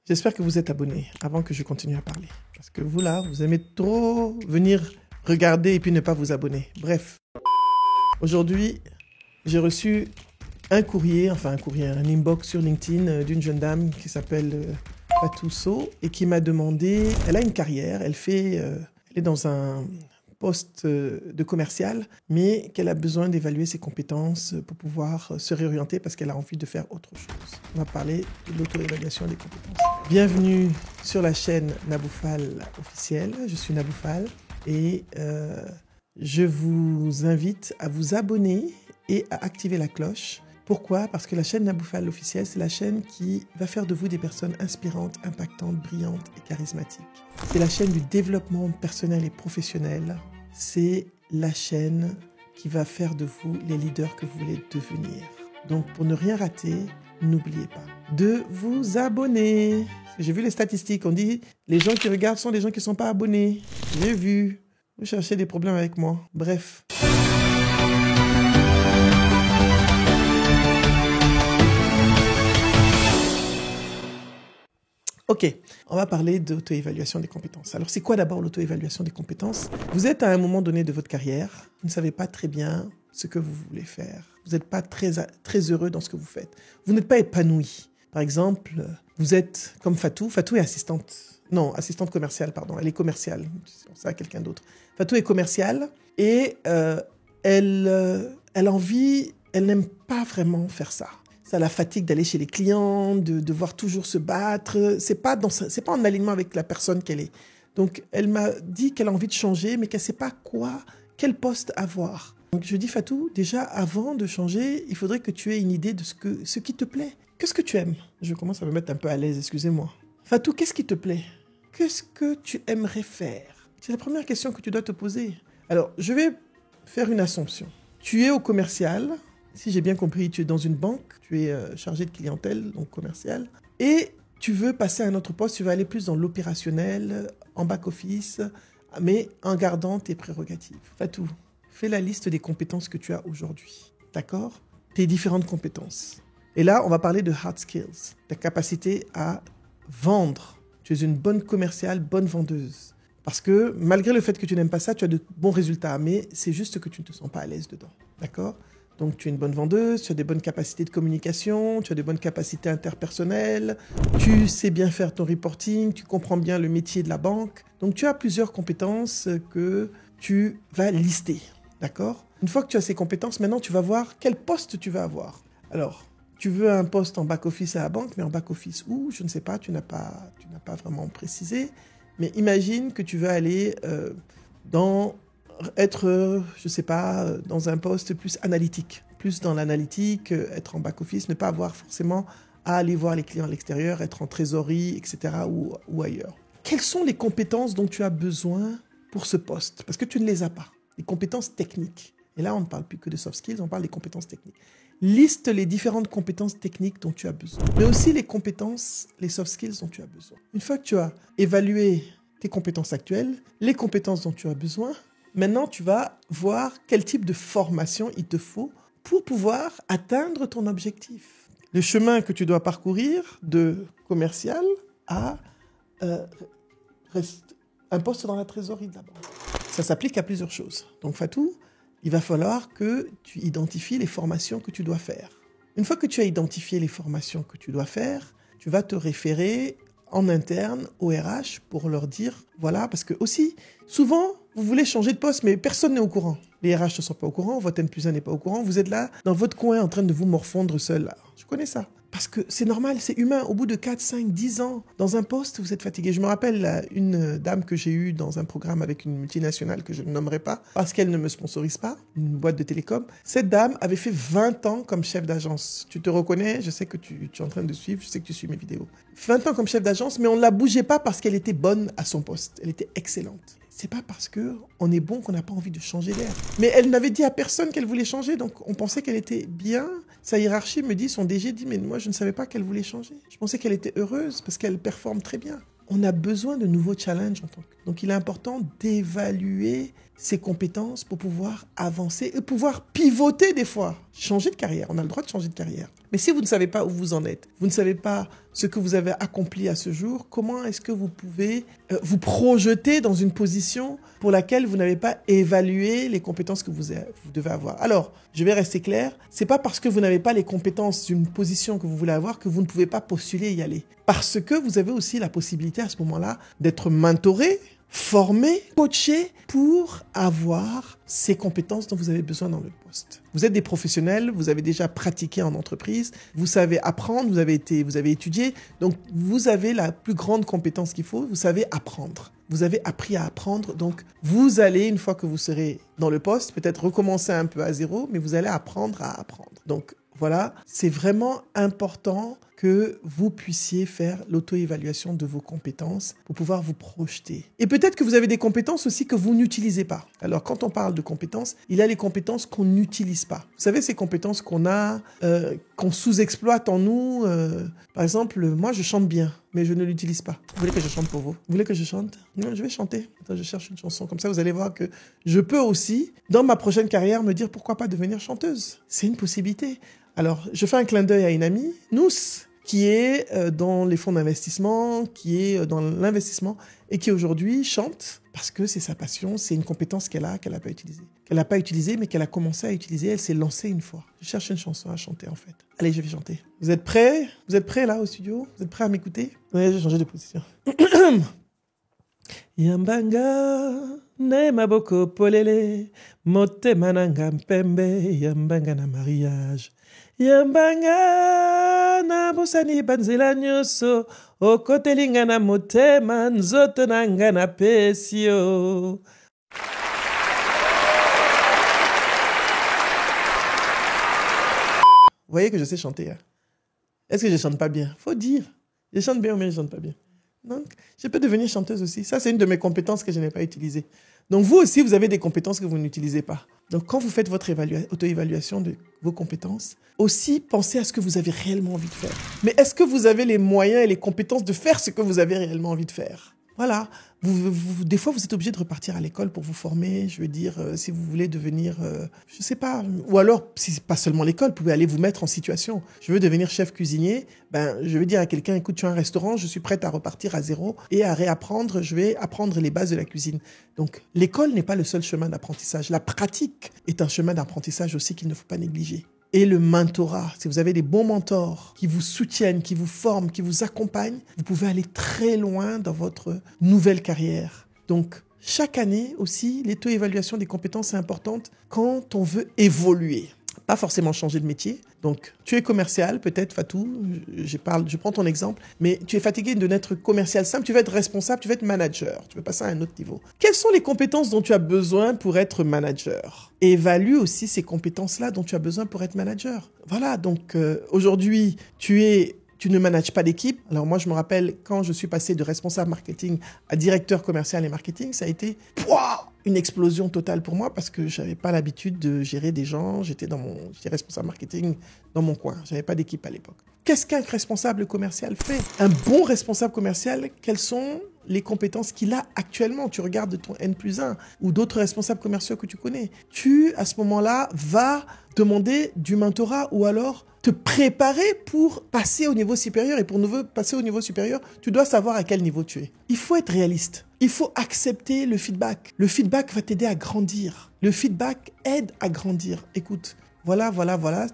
J'espère que vous êtes abonnés avant que je continue à parler. Parce que vous là, vous aimez trop venir regarder et puis ne pas vous abonner. Bref. Aujourd'hui, j'ai reçu un inbox sur LinkedIn d'une jeune dame qui s'appelle Fatou Sow et qui m'a demandé, elle a une carrière, elle est dans un poste de commercial, mais qu'elle a besoin d'évaluer ses compétences pour pouvoir se réorienter parce qu'elle a envie de faire autre chose. On va parler de l'auto-évaluation des compétences. Bienvenue sur la chaîne Naboufal officielle. Je suis Naboufal et je vous invite à vous abonner et à activer la cloche. Pourquoi ? Parce que la chaîne Naboufal officielle, c'est la chaîne qui va faire de vous des personnes inspirantes, impactantes, brillantes et charismatiques. C'est la chaîne du développement personnel et professionnel. C'est la chaîne qui va faire de vous les leaders que vous voulez devenir. Donc, pour ne rien rater, n'oubliez pas de vous abonner. J'ai vu les statistiques, on dit les gens qui regardent sont les gens qui ne sont pas abonnés. J'ai vu. Vous cherchez des problèmes avec moi. Bref. Ok, on va parler d'auto-évaluation des compétences. Alors, c'est quoi d'abord l'auto-évaluation des compétences ? Vous êtes à un moment donné de votre carrière, vous ne savez pas très bien ce que vous voulez faire. Vous n'êtes pas très heureux dans ce que vous faites. Vous n'êtes pas épanoui. Par exemple, vous êtes comme Fatou. Fatou est assistante commerciale, pardon. Elle est commerciale. C'est à quelqu'un d'autre. Fatou est commerciale et elle n'aime pas vraiment faire ça. Ça la fatigue d'aller chez les clients, de devoir toujours se battre. C'est pas en alignement avec la personne qu'elle est. Donc, elle m'a dit qu'elle a envie de changer, mais qu'elle ne sait pas quel poste avoir. Donc, je dis, Fatou, déjà, avant de changer, il faudrait que tu aies une idée de ce qui te plaît. Qu'est-ce que tu aimes ? Je commence à me mettre un peu à l'aise, excusez-moi. Fatou, qu'est-ce qui te plaît ? Qu'est-ce que tu aimerais faire ? C'est la première question que tu dois te poser. Alors, je vais faire une assumption. Tu es au commercial. Si j'ai bien compris, tu es dans une banque, tu es chargé de clientèle, donc commercial, et tu veux passer à un autre poste, tu vas aller plus dans l'opérationnel, en back-office, mais en gardant tes prérogatives. Fatou, fais la liste des compétences que tu as aujourd'hui, d'accord ? Tes différentes compétences. Et là, on va parler de hard skills, ta capacité à vendre. Tu es une bonne commerciale, bonne vendeuse. Parce que malgré le fait que tu n'aimes pas ça, tu as de bons résultats, mais c'est juste que tu ne te sens pas à l'aise dedans, d'accord ? Donc, tu es une bonne vendeuse, tu as des bonnes capacités de communication, tu as des bonnes capacités interpersonnelles, tu sais bien faire ton reporting, tu comprends bien le métier de la banque. Donc, tu as plusieurs compétences que tu vas lister, d'accord ? Une fois que tu as ces compétences, maintenant, tu vas voir quel poste tu vas avoir. Alors, tu veux un poste en back-office à la banque, mais en back-office où ? Je ne sais pas, tu n'as pas vraiment précisé. Mais imagine que tu veux aller dans un poste plus analytique, plus dans l'analytique, être en back-office, ne pas avoir forcément à aller voir les clients à l'extérieur, être en trésorerie, etc. ou ailleurs. Quelles sont les compétences dont tu as besoin pour ce poste ? Parce que tu ne les as pas. Les compétences techniques. Et là, on ne parle plus que de soft skills, on parle des compétences techniques. Liste les différentes compétences techniques dont tu as besoin, mais aussi les soft skills dont tu as besoin. Une fois que tu as évalué tes compétences actuelles, les compétences dont tu as besoin, maintenant, tu vas voir quel type de formation il te faut pour pouvoir atteindre ton objectif. Le chemin que tu dois parcourir de commercial à un poste dans la trésorerie de la banque. Ça s'applique à plusieurs choses. Donc, Fatou, il va falloir que tu identifies les formations que tu dois faire. Une fois que tu as identifié les formations que tu dois faire, tu vas te référer en interne au RH pour leur dire, voilà, parce que aussi, souvent, vous voulez changer de poste, mais personne n'est au courant. Les RH ne sont pas au courant, votre N+1 n'est pas au courant, vous êtes là, dans votre coin, en train de vous morfondre seul. Là. Je connais ça. Parce que c'est normal, c'est humain. Au bout de 4, 5, 10 ans, dans un poste, vous êtes fatigué. Je me rappelle une dame que j'ai eue dans un programme avec une multinationale que je ne nommerai pas, parce qu'elle ne me sponsorise pas, une boîte de télécom. Cette dame avait fait 20 ans comme chef d'agence. Tu te reconnais, je sais que tu es en train de suivre, je sais que tu suis mes vidéos. 20 ans comme chef d'agence, mais on ne la bougeait pas parce qu'elle était bonne à son poste. Elle était excellente. C'est pas parce qu'on est bon qu'on n'a pas envie de changer d'air. Mais elle n'avait dit à personne qu'elle voulait changer, donc on pensait qu'elle était bien. Sa hiérarchie me dit, son DG dit, mais moi je ne savais pas qu'elle voulait changer. Je pensais qu'elle était heureuse parce qu'elle performe très bien. On a besoin de nouveaux challenges en tant que... Donc il est important d'évaluer ses compétences pour pouvoir avancer et pouvoir pivoter des fois. Changer de carrière, on a le droit de changer de carrière. Mais si vous ne savez pas où vous en êtes, vous ne savez pas ce que vous avez accompli à ce jour, comment est-ce que vous pouvez vous projeter dans une position pour laquelle vous n'avez pas évalué les compétences que vous devez avoir? Alors, je vais rester clair, c'est pas parce que vous n'avez pas les compétences d'une position que vous voulez avoir que vous ne pouvez pas postuler et y aller. Parce que vous avez aussi la possibilité à ce moment-là d'être mentoré, formé, coaché pour avoir ces compétences dont vous avez besoin dans le poste. Vous êtes des professionnels, vous avez déjà pratiqué en entreprise, vous savez apprendre, vous avez étudié, donc vous avez la plus grande compétence qu'il faut, vous savez apprendre. Vous avez appris à apprendre, donc vous allez, une fois que vous serez dans le poste, peut-être recommencer un peu à zéro, mais vous allez apprendre à apprendre. Donc voilà, c'est vraiment important que vous puissiez faire l'auto-évaluation de vos compétences pour pouvoir vous projeter. Et peut-être que vous avez des compétences aussi que vous n'utilisez pas. Alors, quand on parle de compétences, il y a les compétences qu'on n'utilise pas. Vous savez, ces compétences qu'on a, qu'on sous-exploite en nous. Par exemple, moi, je chante bien, mais je ne l'utilise pas. Vous voulez que je chante pour vous? Vous voulez que je chante? Non, je vais chanter. Attends, je cherche une chanson. Comme ça, vous allez voir que je peux aussi, dans ma prochaine carrière, me dire pourquoi pas devenir chanteuse. C'est une possibilité. Alors, je fais un clin d'œil à une amie, Nous, qui est dans les fonds d'investissement, qui est dans l'investissement et qui aujourd'hui chante parce que c'est sa passion, c'est une compétence qu'elle n'a pas utilisée. Qu'elle n'a pas utilisée, mais qu'elle a commencé à utiliser. Elle s'est lancée une fois. Je cherche une chanson à chanter, en fait. Allez, je vais chanter. Vous êtes prêts? Vous êtes prêts, là, au studio? Vous êtes prêts à m'écouter? Oui, j'ai changé de position. Yambanga ne maboko polele motema nanga mpembe yambanga na mariage yambanga na bosani banzela nyonso okotelinga na motema nzoto nanga na pesio. Vous voyez que je sais chanter, hein? Est-ce que je chante pas bien? Faut dire. Je chante bien, mais je chante pas bien. Donc, je peux devenir chanteuse aussi. Ça, c'est une de mes compétences que je n'ai pas utilisées. Donc, vous aussi, vous avez des compétences que vous n'utilisez pas. Donc, quand vous faites votre auto-évaluation de vos compétences, aussi pensez à ce que vous avez réellement envie de faire. Mais est-ce que vous avez les moyens et les compétences de faire ce que vous avez réellement envie de faire? Voilà. Des fois, vous êtes obligé de repartir à l'école pour vous former. Je veux dire, si vous voulez devenir, je sais pas, ou alors, si c'est pas seulement l'école, vous pouvez aller vous mettre en situation. Je veux devenir chef cuisinier. Je vais dire à quelqu'un, écoute, tu as un restaurant, je suis prête à repartir à zéro et à réapprendre. Je vais apprendre les bases de la cuisine. Donc, l'école n'est pas le seul chemin d'apprentissage. La pratique est un chemin d'apprentissage aussi qu'il ne faut pas négliger. Et le mentorat, si vous avez des bons mentors qui vous soutiennent, qui vous forment, qui vous accompagnent, vous pouvez aller très loin dans votre nouvelle carrière. Donc, chaque année aussi, l'auto-évaluation des compétences est importante quand on veut évoluer. Pas forcément changer de métier. Donc, tu es commercial, peut-être, Fatou, je prends ton exemple, mais tu es fatigué de n'être commercial simple, tu veux être responsable, tu veux être manager, tu veux passer à un autre niveau. Quelles sont les compétences dont tu as besoin pour être manager? Évalue aussi ces compétences-là dont tu as besoin pour être manager. Voilà, donc aujourd'hui, tu ne manages pas d'équipe. Alors moi, je me rappelle quand je suis passé de responsable marketing à directeur commercial et marketing, ça a été une explosion totale pour moi parce que j'avais pas l'habitude de gérer des gens. J'étais responsable marketing dans mon coin. J'avais pas d'équipe à l'époque. Qu'est-ce qu'un responsable commercial fait? Un bon responsable commercial, quelles sont les compétences qu'il a actuellement? Tu regardes ton N+1 ou d'autres responsables commerciaux que tu connais. À ce moment-là, vas demander du mentorat ou alors te préparer pour passer au niveau supérieur. Et pour passer au niveau supérieur, tu dois savoir à quel niveau tu es. Il faut être réaliste. Il faut accepter le feedback. Le feedback va t'aider à grandir. Le feedback aide à grandir. Écoute, voilà,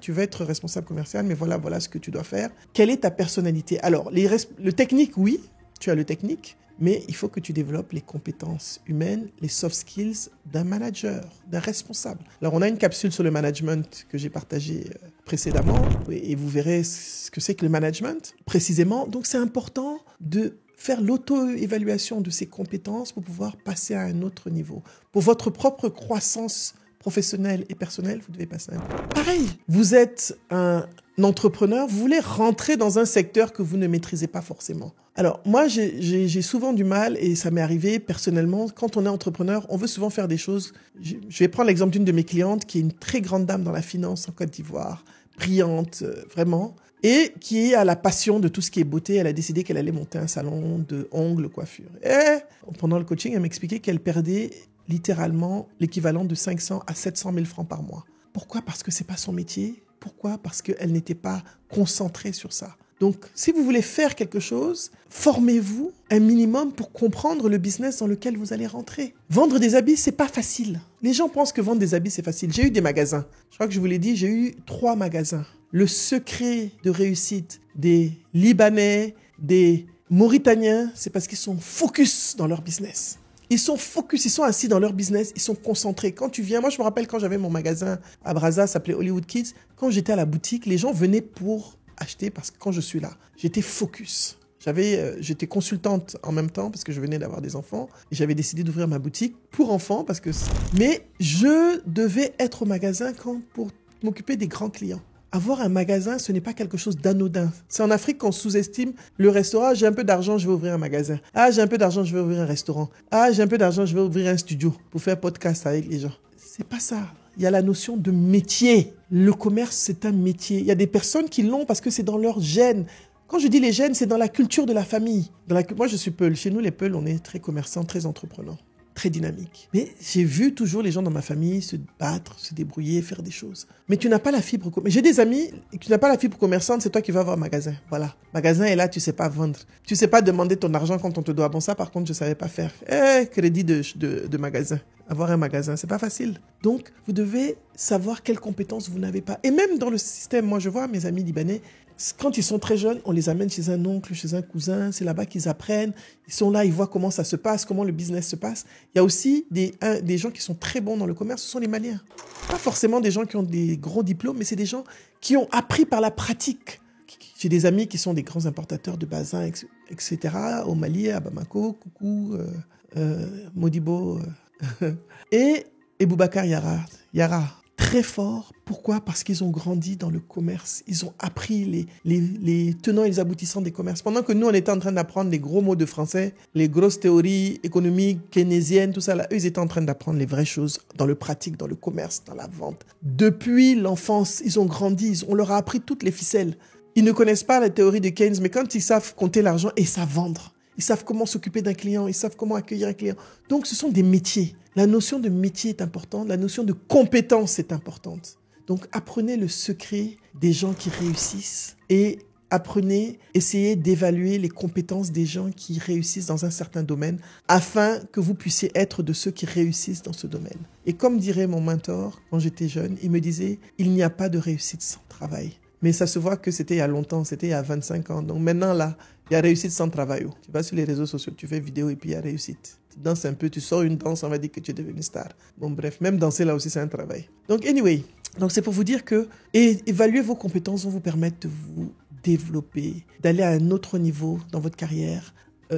tu vas être responsable commercial, mais voilà ce que tu dois faire. Quelle est ta personnalité? Alors, le technique, oui, tu as le technique, mais il faut que tu développes les compétences humaines, les soft skills d'un manager, d'un responsable. Alors, on a une capsule sur le management que j'ai partagée précédemment, et vous verrez ce que c'est que le management, précisément. Donc, c'est important de faire l'auto-évaluation de ces compétences pour pouvoir passer à un autre niveau. Pour votre propre croissance professionnelle et personnelle, vous devez passer à un niveau. Pareil, vous êtes un entrepreneur, vous voulez rentrer dans un secteur que vous ne maîtrisez pas forcément. Alors, moi, j'ai souvent du mal, et ça m'est arrivé personnellement, quand on est entrepreneur, on veut souvent faire des choses. Je vais prendre l'exemple d'une de mes clientes qui est une très grande dame dans la finance en Côte d'Ivoire, brillante, vraiment, et qui a la passion de tout ce qui est beauté. Elle a décidé qu'elle allait monter un salon de ongles, coiffure. Et pendant le coaching, elle m'expliquait qu'elle perdait littéralement l'équivalent de 500 à 700 000 francs par mois. Pourquoi? Parce que c'est pas son métier. Pourquoi? Parce qu'elle n'était pas concentrée sur ça. Donc, si vous voulez faire quelque chose, formez-vous un minimum pour comprendre le business dans lequel vous allez rentrer. Vendre des habits, c'est pas facile. Les gens pensent que vendre des habits, c'est facile. J'ai eu des magasins. Je crois que je vous l'ai dit, j'ai eu 3 magasins. Le secret de réussite des Libanais, des Mauritaniens, c'est parce qu'ils sont focus dans leur business. Ils sont focus, ils sont assis dans leur business, ils sont concentrés. Quand tu viens, moi je me rappelle quand j'avais mon magasin à Brazza, ça s'appelait Hollywood Kids, quand j'étais à la boutique, les gens venaient pour acheter parce que quand je suis là, j'étais focus. J'étais consultante en même temps parce que je venais d'avoir des enfants et j'avais décidé d'ouvrir ma boutique pour enfants mais je devais être au magasin pour m'occuper des grands clients. Avoir un magasin, ce n'est pas quelque chose d'anodin. C'est en Afrique qu'on sous-estime le restaurant. Ah, j'ai un peu d'argent, je vais ouvrir un magasin. Ah, j'ai un peu d'argent, je vais ouvrir un restaurant. Ah, j'ai un peu d'argent, je vais ouvrir un studio pour faire podcast avec les gens. C'est pas ça. Il y a la notion de métier. Le commerce, c'est un métier. Il y a des personnes qui l'ont parce que c'est dans leur gène. Quand je dis les gènes, c'est dans la culture de la famille. Moi, je suis Peul. Chez nous, les Peuls, on est très commerçants, très entreprenants, très dynamiques. Mais j'ai vu toujours les gens dans ma famille se battre, se débrouiller, faire des choses. Mais tu n'as pas la fibre. J'ai des amis, et tu n'as pas la fibre commerçante, c'est toi qui vas avoir un magasin. Voilà. Magasin est là, tu sais pas vendre. Tu sais pas demander ton argent quand on te doit. Bon, ça, par contre, je savais pas faire. Crédit de magasin. Avoir un magasin, c'est pas facile. Donc, vous devez savoir quelles compétences vous n'avez pas. Et même dans le système, moi, je vois mes amis libanais, quand ils sont très jeunes, on les amène chez un oncle, chez un cousin. C'est là-bas qu'ils apprennent. Ils sont là, ils voient comment ça se passe, comment le business se passe. Il y a aussi des gens qui sont très bons dans le commerce. Ce sont les Maliens. Pas forcément des gens qui ont des gros diplômes, mais c'est des gens qui ont appris par la pratique. J'ai des amis qui sont des grands importateurs de basins, etc. Au Mali, à Bamako, Coucou, Modibo et Boubacar Yara. Très fort. Pourquoi? Parce qu'ils ont grandi dans le commerce. Ils ont appris les tenants et les aboutissants des commerces. Pendant que nous, on était en train d'apprendre les gros mots de français, les grosses théories économiques, keynésiennes, tout ça, là, eux, ils étaient en train d'apprendre les vraies choses dans le pratique, dans le commerce, dans la vente. Depuis l'enfance, ils ont grandi, on leur a appris toutes les ficelles. Ils ne connaissent pas la théorie de Keynes, mais quand ils savent compter l'argent et savent vendre, ils savent comment s'occuper d'un client, ils savent comment accueillir un client. Donc, ce sont des métiers. La notion de métier est importante, la notion de compétence est importante. Donc, apprenez le secret des gens qui réussissent et essayez d'évaluer les compétences des gens qui réussissent dans un certain domaine afin que vous puissiez être de ceux qui réussissent dans ce domaine. Et comme dirait mon mentor, quand j'étais jeune, il me disait « Il n'y a pas de réussite sans travail ». Mais ça se voit que c'était il y a longtemps, c'était il y a 25 ans. Donc maintenant, là, il y a réussite sans travail. Tu vas sur les réseaux sociaux, tu fais vidéo et puis il y a réussite. Tu danses un peu, tu sors une danse, on va dire que tu es devenu star. Bon, bref, même danser là aussi, c'est un travail. Donc, anyway, c'est pour vous dire que évaluer vos compétences vont vous permettre de vous développer, d'aller à un autre niveau dans votre carrière,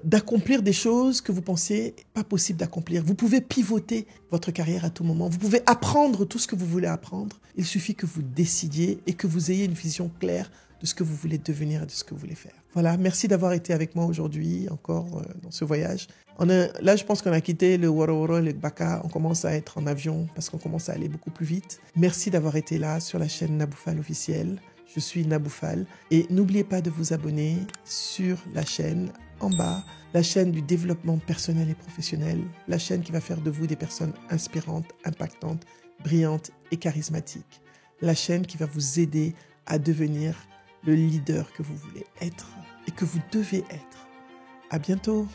d'accomplir des choses que vous pensiez pas possible d'accomplir. Vous pouvez pivoter votre carrière à tout moment. Vous pouvez apprendre tout ce que vous voulez apprendre. Il suffit que vous décidiez et que vous ayez une vision claire de ce que vous voulez devenir et de ce que vous voulez faire. Voilà, merci d'avoir été avec moi aujourd'hui, encore dans ce voyage. Là, je pense qu'on a quitté le Woro le Baka. On commence à être en avion parce qu'on commence à aller beaucoup plus vite. Merci d'avoir été là sur la chaîne Naboufal officielle. Je suis Naboufal et n'oubliez pas de vous abonner sur la chaîne en bas, la chaîne du développement personnel et professionnel, la chaîne qui va faire de vous des personnes inspirantes, impactantes, brillantes et charismatiques. La chaîne qui va vous aider à devenir le leader que vous voulez être et que vous devez être. À bientôt.